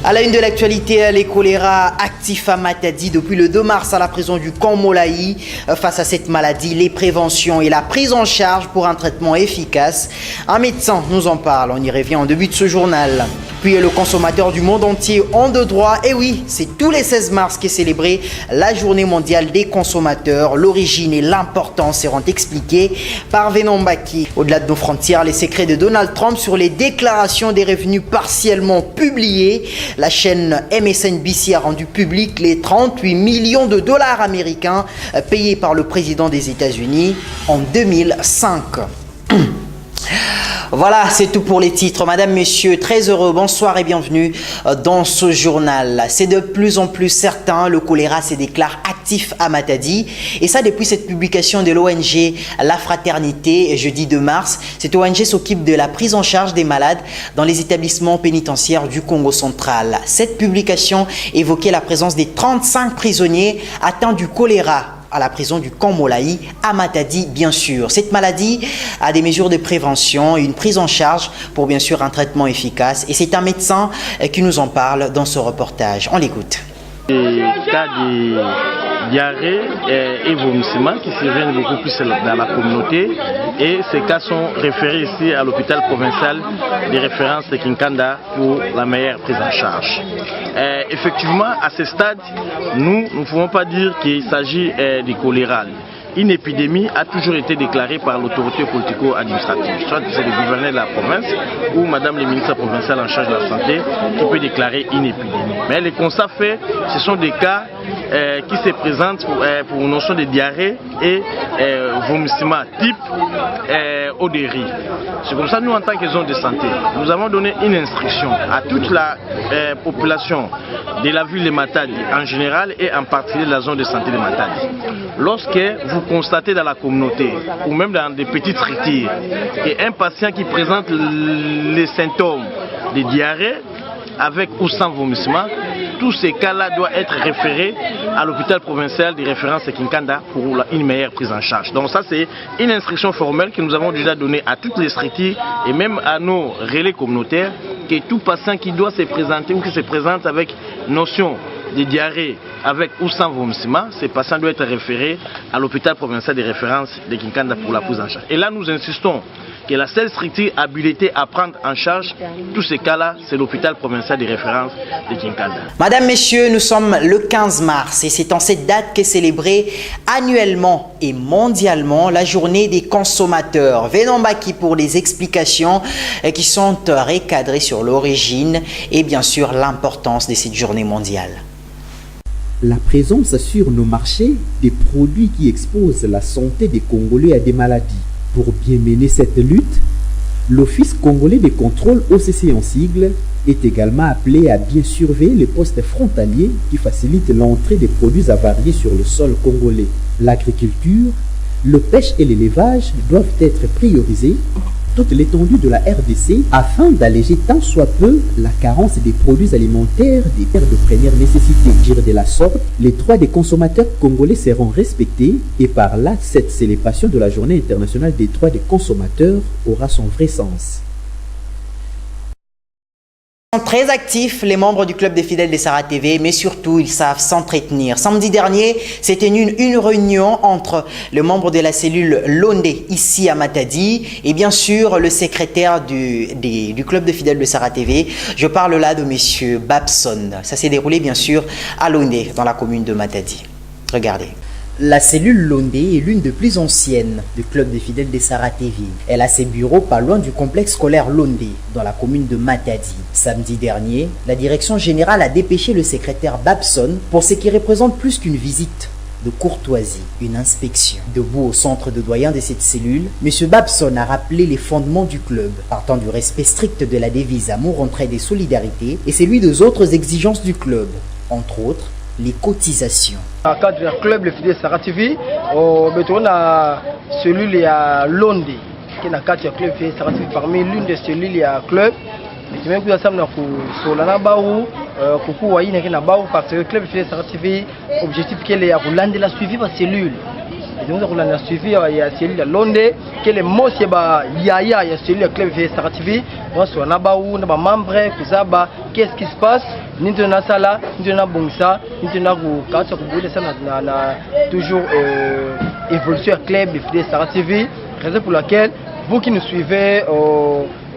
À la une de l'actualité, les choléra actifs à Matadi depuis le 2 mars à la prison du camp Molaï. Face à cette maladie, les préventions et la prise en charge pour un traitement efficace. Un médecin nous en parle, on y revient en début de ce journal. Puis le consommateur du monde entier en de droit. Et oui, c'est tous les 16 mars qu'est célébrée la journée mondiale des consommateurs. L'origine et l'importance seront expliquées par Venom Baki. Au-delà de nos frontières, les secrets de Donald Trump sur les déclarations des revenus partiellement publiées. La chaîne MSNBC a rendu public les 38 millions de dollars américains payés par le président des États-Unis en 2005. Voilà, c'est tout pour les titres. Madame, messieurs, très heureux, bonsoir et bienvenue dans ce journal. C'est de plus en plus certain, le choléra se déclare actif à Matadi. Et ça, depuis cette publication de l'ONG La Fraternité, jeudi 2 mars. Cette ONG s'occupe de la prise en charge des malades dans les établissements pénitentiaires du Congo central. Cette publication évoquait la présence des 35 prisonniers atteints du choléra à la prison du camp Molaï, à Matadi, bien sûr. Cette maladie a des mesures de prévention et une prise en charge pour, bien sûr, un traitement efficace. Et c'est un médecin qui nous en parle dans ce reportage. On l'écoute. Des cas de diarrhée et vomissements qui surviennent beaucoup plus dans la communauté. Et ces cas sont référés ici à l'hôpital provincial des références de Kinkanda pour la meilleure prise en charge. Effectivement, à ce stade, nous ne pouvons pas dire qu'il s'agit du choléra. Une épidémie a toujours été déclarée par l'autorité politico-administrative, soit c'est le gouverneur de la province ou madame le ministre provincial en charge de la santé qui peut déclarer une épidémie. Mais les constats faits, ce sont des cas qui se présentent pour une notion de diarrhée et vomissement type odérie. C'est comme ça, nous en tant que zone de santé, nous avons donné une instruction à toute la population de la ville de Matadi en général et en particulier de la zone de santé de Matadi. Lorsque vous constatez dans la communauté ou même dans des petites structures qu'un patient qui présente les symptômes de diarrhée avec ou sans vomissement, tous ces cas-là doivent être référés à l'hôpital provincial de référence de Kinkanda pour une meilleure prise en charge. Donc ça, c'est une instruction formelle que nous avons déjà donnée à toutes les structures et même à nos relais communautaires, que tout patient qui doit se présenter ou qui se présente avec notion de diarrhée avec ou sans vomissement, ces patients doivent être référés à l'hôpital provincial de référence de Kinkanda pour la prise en charge. Et là, nous insistons que la seule structure habilitée à prendre en charge tous ces cas-là, c'est l'hôpital provincial de référence de Kinkanda. Madame, messieurs, nous sommes le 15 mars et c'est en cette date qu'est célébrée annuellement et mondialement la journée des consommateurs. Venom Baki pour les explications qui sont recadrées sur l'origine et bien sûr l'importance de cette journée mondiale. La présence sur nos marchés des produits qui exposent la santé des Congolais à des maladies. Pour bien mener cette lutte, l'Office congolais de contrôle OCC en sigle est également appelé à bien surveiller les postes frontaliers qui facilitent l'entrée des produits avariés sur le sol congolais. L'agriculture, le pêche et l'élevage doivent être priorisés toute l'étendue de la RDC afin d'alléger tant soit peu la carence des produits alimentaires des terres de première nécessité. Dire de la sorte, les droits des consommateurs congolais seront respectés et par là, cette célébration de la Journée internationale des droits des consommateurs aura son vrai sens. Ils sont très actifs, les membres du club des fidèles de Sarah TV, mais surtout, ils savent s'entretenir. Samedi dernier, s'est tenue une réunion entre le membre de la cellule Londe, ici à Matadi, et bien sûr, le secrétaire du club des fidèles de Sarah TV. Je parle là de monsieur Babson. Ça s'est déroulé, bien sûr, à Londe, dans la commune de Matadi. Regardez. La cellule Londe est l'une des plus anciennes du club des fidèles de Sarah TV. Elle a ses bureaux pas loin du complexe scolaire Londe, dans la commune de Matadi. Samedi dernier, la direction générale a dépêché le secrétaire Babson pour ce qui représente plus qu'une visite de courtoisie, une inspection. Debout au centre de doyen de cette cellule, M. Babson a rappelé les fondements du club, partant du respect strict de la devise Amour, entraide et solidarité, et celui des autres exigences du club, entre autres les cotisations. Dans le cadre du club le fidèle Sarah TV, on a cellule à Londe, qui est dans le cadre du club fidèle Sarah TV. Parmi l'une des cellules à club, mais même que ça me solana baou, coucou waïne qui na baou parce que le club fidèle Sarah TV, objectif qu'elle est à Hollande la suivi par cellule. nous avons suivi ya cellule Londe que les mots c'est ba yaya ya cellule club VF Sara TV on soit na ba ou na ba membre kuzaba qu'est-ce qui se passe ninto na sala ninto na bongisa ninto na ku ka tsa ku bule ça na toujours évolution club VF Sara TV, raison pour laquelle vous qui nous suivez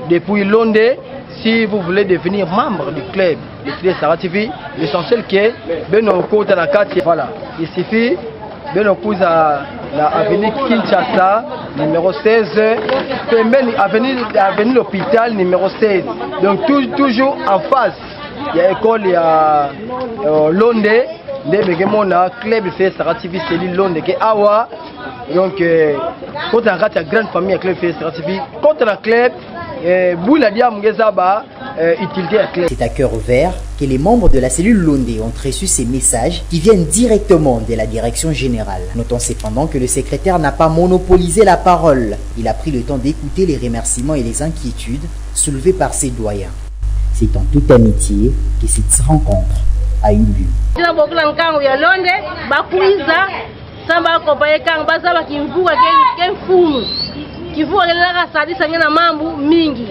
depuis Londe, si vous voulez devenir membre du club de Sara TV, l'essentiel qui est Beno Kota na Kati, voilà, il suffit Beno Kouza la avenue Kinshasa numéro 16, avenue l'hôpital numéro 16. Donc toujours en face, il y a école, il y a Londe, de club de Sara TV, c'est l'île Londe qui est Awa. Donc quand on a une grande famille club de Sara TV, quand on a club c'est à cœur ouvert que les membres de la cellule Londe ont reçu ces messages qui viennent directement de la direction générale. Notons cependant que le secrétaire n'a pas monopolisé la parole. Il a pris le temps d'écouter les remerciements et les inquiétudes soulevées par ses doyens. C'est en toute amitié que cette rencontre a eu lieu. Kivuka kelaka sadisa ngena mambo mingi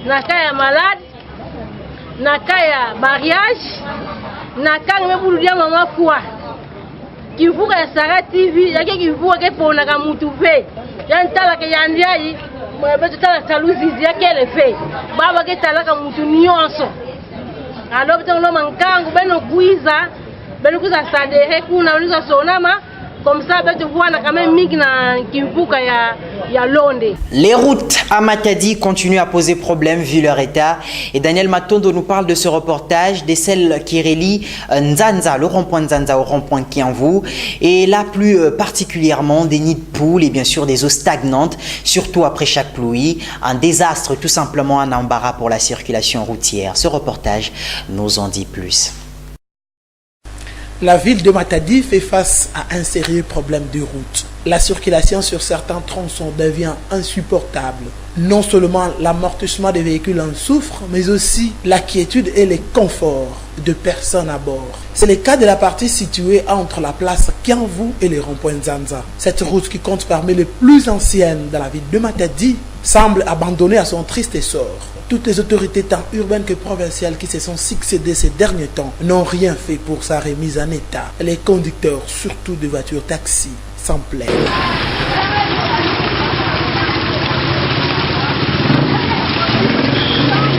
na kaya malade na kaya mariage na kanga mebuludia mama kwa kivuka ya Sara TV yake kivuka ke pona ka mutu fe yantala ke yandiai mwebeto tala taluzizi yake le fe baba ke tala ka mutu nyonso alo bitolo mankangu beno kuiza sadere kuna uliza sonama. Comme ça, les routes à Matadi continuent à poser problème vu leur état. Et Daniel Matondo nous parle de ce reportage, de celle qui relie Nzanza, le rond-point Nzanza au rond-point Kianvu. Et là, plus particulièrement, des nids de poules et bien sûr des eaux stagnantes, surtout après chaque pluie. Un désastre, tout simplement un embarras pour la circulation routière. Ce reportage nous en dit plus. La ville de Matadi fait face à un sérieux problème de route. La circulation sur certains tronçons devient insupportable. Non seulement l'amortissement des véhicules en souffre, mais aussi la quiétude et les conforts de personnes à bord. C'est le cas de la partie située entre la place Kianvu et les ronds-points Nzanza. Cette route qui compte parmi les plus anciennes dans la ville de Matadi semble abandonnée à son triste sort. Toutes les autorités tant urbaines que provinciales qui se sont succédées ces derniers temps n'ont rien fait pour sa remise en état. Les conducteurs, surtout de voitures taxi, s'en plaignent.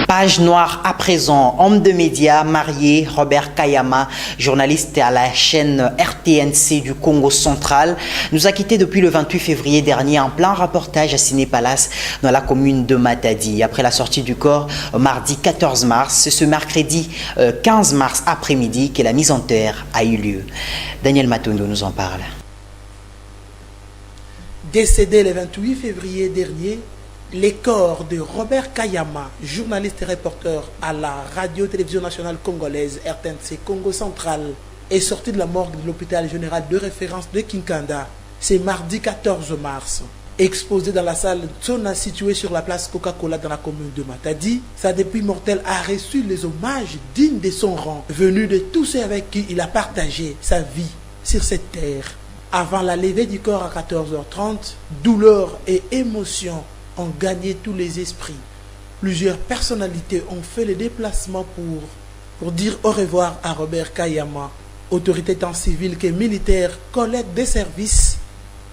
Page noire à présent, homme de médias, marié, Robert Kayama, journaliste à la chaîne RTNC du Congo central, nous a quittés depuis le 28 février dernier en plein reportage à Ciné Palace dans la commune de Matadi. Après la sortie du corps mardi 14 mars, c'est ce mercredi 15 mars après-midi que la mise en terre a eu lieu. Daniel Matondo nous en parle. Décédé le 28 février dernier, les corps de Robert Kayama, journaliste et reporter à la radio-télévision nationale congolaise RTNC Congo central, est sorti de la morgue de l'hôpital général de référence de Kinkanda. C'est mardi 14 mars. Exposé dans la salle Tsona située sur la place Coca-Cola dans la commune de Matadi, sa dépouille mortelle a reçu les hommages dignes de son rang, venus de tous ceux avec qui il a partagé sa vie sur cette terre. Avant la levée du corps à 14h30, douleur et émotion ont gagné tous les esprits. Plusieurs personnalités ont fait le déplacement pour dire au revoir à Robert Kayama. Autorités tant civiles que militaires, collègues des services,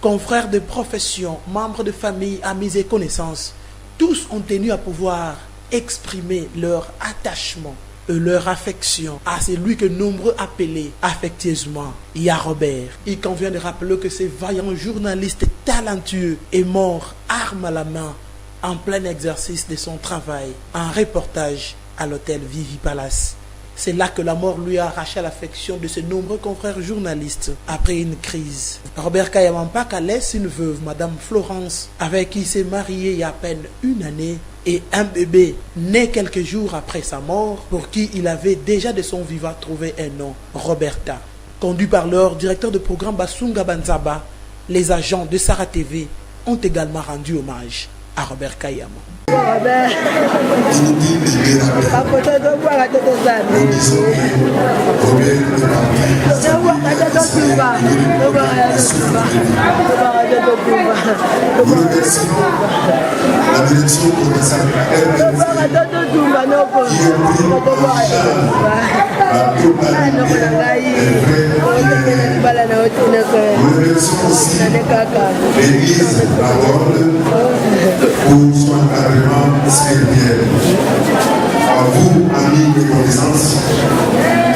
confrères de profession, membres de famille, amis et connaissances, tous ont tenu à pouvoir exprimer leur attachement et leur affection à celui que nombreux appelaient affectueusement Ya Robert. Il convient de rappeler que ce vaillant journaliste talentueux est mort arme à la main en plein exercice de son travail, en reportage à l'hôtel Vivi Palace. C'est là que la mort lui a arraché l'affection de ses nombreux confrères journalistes après une crise. Robert Kayama laisse une veuve, Madame Florence, avec qui il s'est marié il y a à peine une année, et un bébé né quelques jours après sa mort, pour qui il avait déjà de son vivant trouvé un nom, Roberta. Conduit par leur directeur de programme Basunga Banzaba, les agents de Sara TV ont également rendu hommage à Robert Kayama. Nous remercions la direction provinciale qui a pris en charge la totalité des frais. Nous remercions aussi l'église La Ronde pour son encadrement spirituel. À vous, amis et connaissances,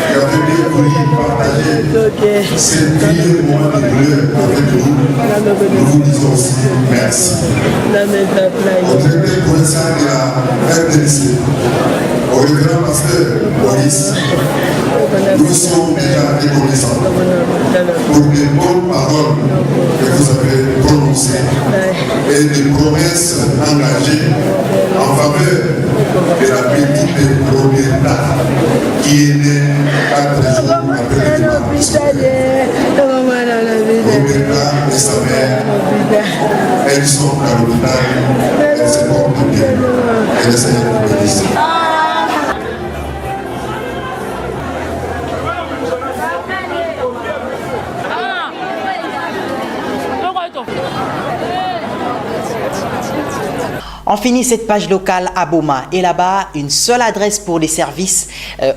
qui avez bien voulu partager ces premiers moments de douleur avec nous, nous vous disons aussi merci. Au directeur provincial de la RDC, au révérend pasteur Maurice, nous sommes déjà reconnaissants pour les bonnes paroles que vous avez prononcées et les promesses engagées en faveur de la petite Roberta qui est née 4 jours après le démarrage. Roberta et sa mère, elles sont à l'hôpital, elles se portent bien. Et le Seigneur vous bénisse. On finit cette page locale à Boma et là-bas, une seule adresse pour les services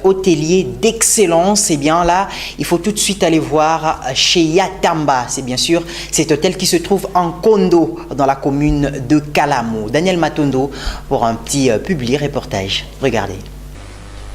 hôteliers d'excellence. Et bien là, il faut tout de suite aller voir chez Yatamba. C'est bien sûr cet hôtel qui se trouve en Kondo dans la commune de Kalamo. Daniel Matondo pour un petit publi-reportage. Regardez.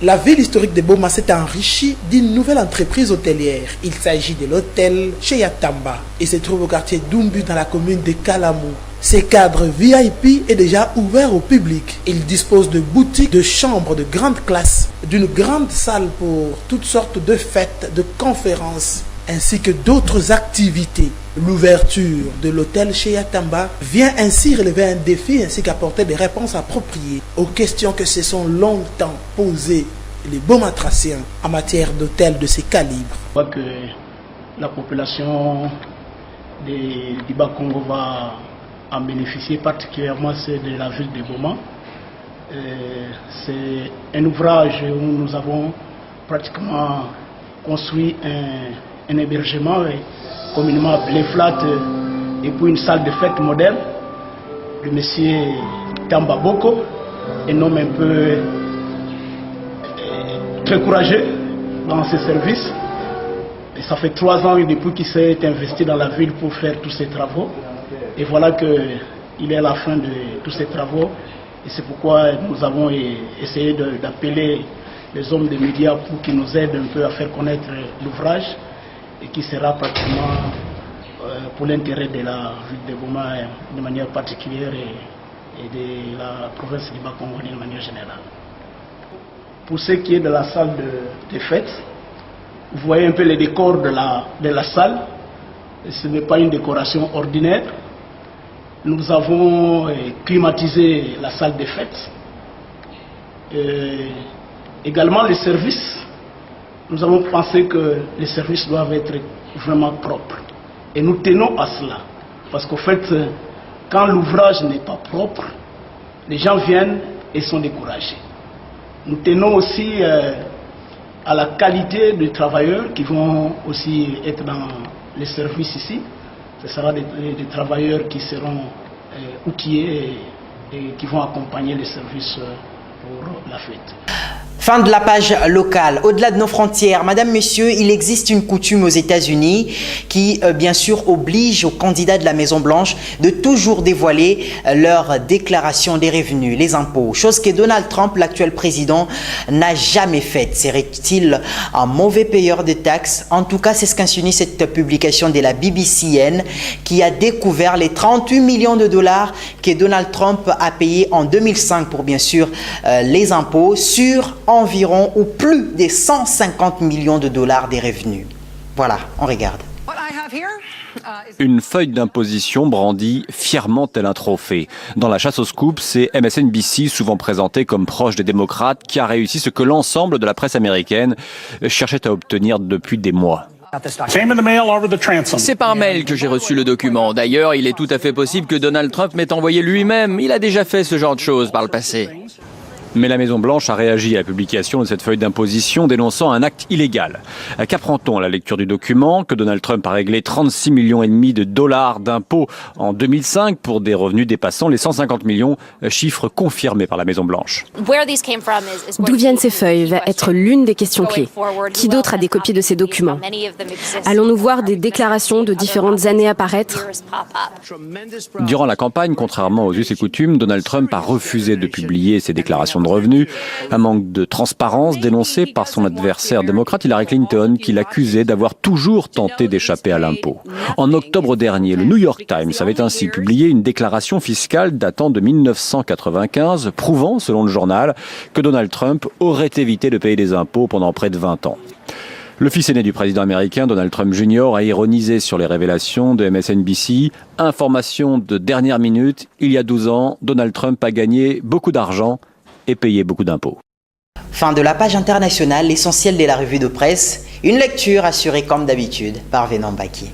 La ville historique de Boma s'est enrichie d'une nouvelle entreprise hôtelière. Il s'agit de l'hôtel chez Yatamba et se trouve au quartier d'Umbu dans la commune de Kalamo. Ce cadre VIP est déjà ouvert au public. Il dispose de boutiques, de chambres de grande classe, d'une grande salle pour toutes sortes de fêtes, de conférences, ainsi que d'autres activités. L'ouverture de l'hôtel chez Yatamba vient ainsi relever un défi ainsi qu'apporter des réponses appropriées aux questions que se sont longtemps posées les Bomatraciens en matière d'hôtels de ces calibres. Je crois que la population du Bas-Congo va en bénéficier, particulièrement celle de la ville de Boma. C'est un ouvrage où nous avons pratiquement construit un hébergement communément appelé flat et puis une salle de fête moderne de monsieur Tamba Boko, un homme un peu très courageux dans ses services. Et ça fait 3 ans depuis qu'il s'est investi dans la ville pour faire tous ces travaux. Et voilà qu'il est à la fin de tous ces travaux. Et c'est pourquoi nous avons essayé d'appeler les hommes des médias pour qu'ils nous aident un peu à faire connaître l'ouvrage et qui sera pratiquement pour l'intérêt de la ville de Boma de manière particulière et de la province du Bas-Congo de manière générale. Pour ce qui est de la salle de fête, vous voyez un peu les décors de la salle. Ce n'est pas une décoration ordinaire. Nous avons climatisé la salle de fête. Également les services. Nous avons pensé que les services doivent être vraiment propres. Et nous tenons à cela. Parce qu'au fait, quand l'ouvrage n'est pas propre, les gens viennent et sont découragés. Nous tenons aussi à la qualité des travailleurs qui vont aussi être dans les services ici. Ce sera des travailleurs qui seront outillés et qui vont accompagner les services pour la fête. Fin de la page locale. Au-delà de nos frontières, Madame, Monsieur, il existe une coutume aux États-Unis qui, bien sûr, oblige aux candidats de la Maison-Blanche de toujours dévoiler leur déclaration des revenus, les impôts. Chose que Donald Trump, l'actuel président, n'a jamais faite. Serait-il un mauvais payeur de taxes? En tout cas, c'est ce qu'insinue cette publication de la BBCN qui a découvert les 38 millions de dollars que Donald Trump a payés en 2005 pour, bien sûr, les impôts sur environ ou plus de 150 millions de dollars des revenus. Voilà, on regarde. Une feuille d'imposition brandie fièrement tel un trophée. Dans la chasse au scoop, c'est MSNBC, souvent présenté comme proche des démocrates, qui a réussi ce que l'ensemble de la presse américaine cherchait à obtenir depuis des mois. C'est par mail que j'ai reçu le document. D'ailleurs, il est tout à fait possible que Donald Trump m'ait envoyé lui-même. Il a déjà fait ce genre de choses par le passé. Mais la Maison-Blanche a réagi à la publication de cette feuille d'imposition, dénonçant un acte illégal. Qu'apprend-on à la lecture du document? Que Donald Trump a réglé 36,5 millions de dollars d'impôts en 2005 pour des revenus dépassant les 150 millions, chiffre confirmé par la Maison-Blanche. D'où viennent ces feuilles va être l'une des questions clés. Qui d'autre a des copies de ces documents? Allons-nous voir des déclarations de différentes années apparaître? Durant la campagne, contrairement aux us et coutumes, Donald Trump a refusé de publier ses déclarations de revenus. Un manque de transparence dénoncé par son adversaire démocrate Hillary Clinton, qui l'accusait d'avoir toujours tenté d'échapper à l'impôt. En octobre dernier, le New York Times avait ainsi publié une déclaration fiscale datant de 1995, prouvant, selon le journal, que Donald Trump aurait évité de payer des impôts pendant près de 20 ans. Le fils aîné du président américain, Donald Trump Jr., a ironisé sur les révélations de MSNBC. Information de dernière minute, il y a 12 ans, Donald Trump a gagné beaucoup d'argent et payé beaucoup d'impôts. Fin de la page internationale, l'essentiel de la revue de presse. Une lecture assurée comme d'habitude par Vénan Baki.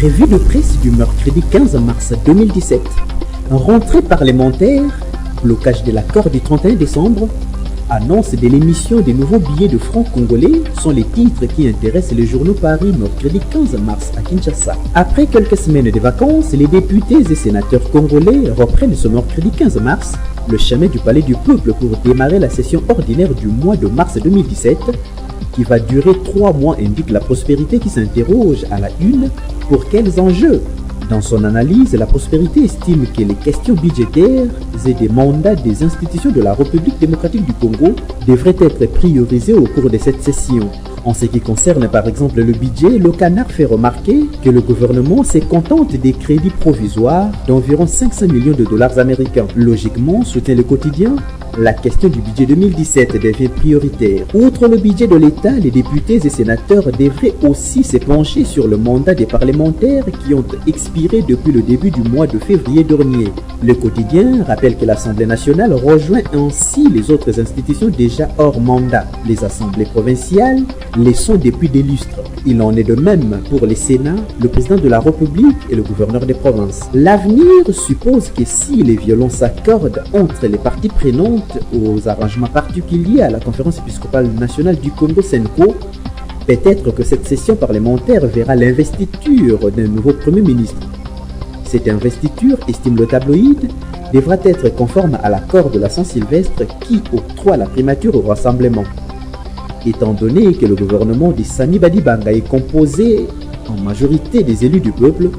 Revue de presse du mercredi 15 mars 2017. Rentrée parlementaire, blocage de l'accord du 31 décembre, annonce de l'émission des nouveaux billets de francs congolais sont les titres qui intéressent les journaux Paris mercredi 15 mars à Kinshasa. Après quelques semaines de vacances, les députés et sénateurs congolais reprennent ce mercredi 15 mars le chemin du Palais du Peuple pour démarrer la session ordinaire du mois de mars 2017 qui va durer 3 mois, indique La Prospérité qui s'interroge à la une pour quels enjeux. Dans son analyse, La Prospérité estime que les questions budgétaires et des mandats des institutions de la République démocratique du Congo devraient être priorisés au cours de cette session. En ce qui concerne par exemple le budget, le Canard fait remarquer que le gouvernement se contente des crédits provisoires d'environ 500 millions de dollars américains. Logiquement, soutient le quotidien, la question du budget 2017 devient prioritaire. Outre le budget de l'État, les députés et sénateurs devraient aussi se pencher sur le mandat des parlementaires qui ont expiré depuis le début du mois de février dernier. Le quotidien rappelle que l'Assemblée nationale rejoint ainsi les autres institutions déjà hors mandat. Les assemblées provinciales les sont depuis des lustres. Il en est de même pour les Sénats, le président de la République et le gouverneur des provinces. L'avenir suppose que si les violences s'accordent entre les parties prenantes aux arrangements particuliers à la conférence épiscopale nationale du Congo SENCO, peut-être que cette session parlementaire verra l'investiture d'un nouveau Premier ministre. Cette investiture, estime le tabloïd, devra être conforme à l'accord de la Saint-Sylvestre qui octroie la primature au Rassemblement. Étant donné que le gouvernement de Sami Badibanga est composé en majorité des élus du peuple,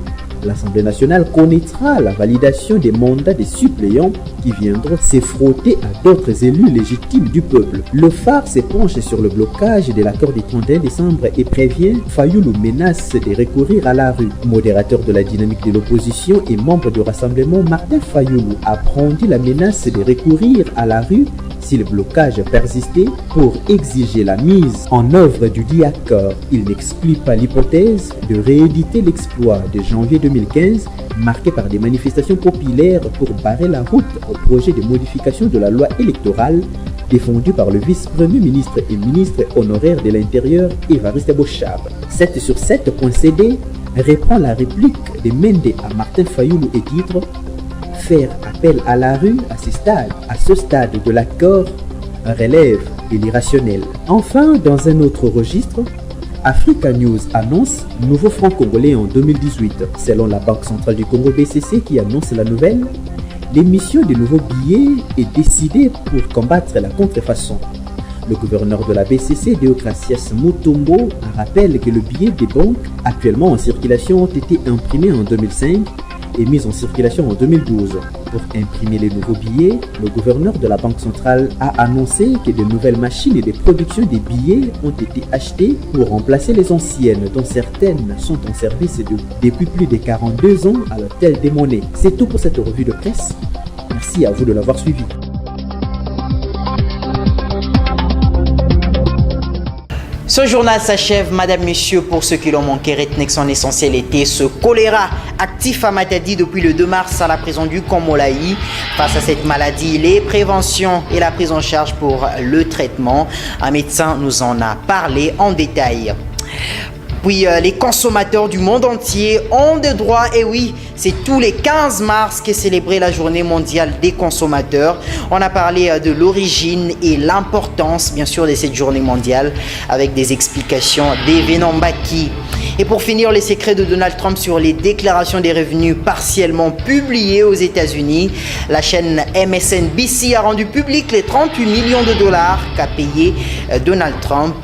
l'Assemblée nationale connaîtra la validation des mandats des suppléants qui viendront se frotter à d'autres élus légitimes du peuple. Le phare se penche sur le blocage de l'accord du 31 décembre et prévient Fayoulou menace de recourir à la rue. Modérateur de la dynamique de l'opposition et membre du Rassemblement, Martin Fayoulou a brandi la menace de recourir à la rue si le blocage persistait pour exiger la mise en œuvre du dit accord. Il n'exclut pas l'hypothèse de rééditer l'exploit de janvier 2015 marqué par des manifestations populaires pour barrer la route au projet de modification de la loi électorale défendu par le vice-premier ministre et ministre honoraire de l'Intérieur Évariste Bochab. 7sur7.cd reprend la réplique de Mende à Martin Fayoulou et titre « Faire appel à la rue à ce stade de l'accord relève de l'irrationnel ». Enfin, dans un autre registre, Africa News annonce nouveau franc congolais en 2018. Selon la Banque centrale du Congo BCC qui annonce la nouvelle, l'émission des nouveaux billets est décidée pour combattre la contrefaçon. Le gouverneur de la BCC, Deogracias Mutombo, rappelle que le billet des banques actuellement en circulation ont été imprimés en 2005 et mis en circulation en 2012. Pour imprimer les nouveaux billets, le gouverneur de la Banque centrale a annoncé que de nouvelles machines de production des billets ont été achetées pour remplacer les anciennes, dont certaines sont en service depuis plus de 42 ans à l'Hôtel des Monnaies. C'est tout pour cette revue de presse. Merci à vous de l'avoir suivi. Ce journal s'achève, madame, messieurs, pour ceux qui l'ont manqué. Retenez que son essentiel était ce choléra actif à Matadi depuis le 2 mars à la prison du Komolaï. Face à cette maladie, les préventions et la prise en charge pour le traitement. Un médecin nous en a parlé en détail. Puis les consommateurs du monde entier ont des droits, et oui, c'est tous les 15 mars qu'est célébrée la journée mondiale des consommateurs. On a parlé de l'origine et l'importance, bien sûr, de cette journée mondiale avec des explications d'Evenon Baki. Et pour finir, les secrets de Donald Trump sur les déclarations des revenus partiellement publiées aux États-Unis. La chaîne MSNBC a rendu public les 38 millions de dollars qu'a payé Donald Trump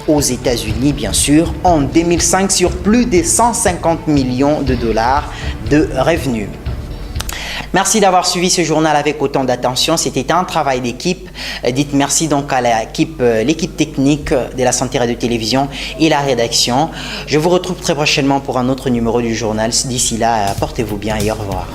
aux États-Unis, bien sûr, en 2005 sur plus de 150 millions de dollars de revenus. Merci d'avoir suivi ce journal avec autant d'attention. C'était un travail d'équipe. Dites merci donc à l'équipe technique de la Santé Radio Télévision et la rédaction. Je vous retrouve très prochainement pour un autre numéro du journal. D'ici là, portez-vous bien et au revoir.